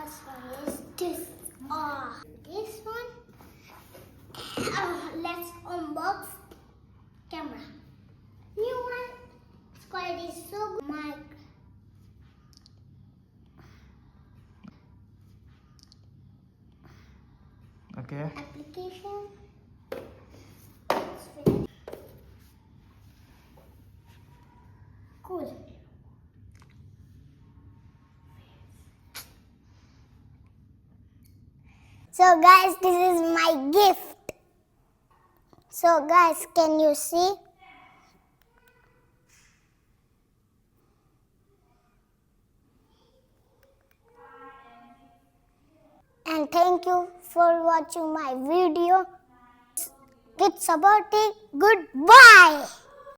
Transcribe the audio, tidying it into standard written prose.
First one is this. This one. Let's unbox camera. New one. Quality is so good. Mic. Okay. Application. Cool. So guys, this is my gift. So guys, can you see? And thank you for watching my video. Keep supporting. Goodbye.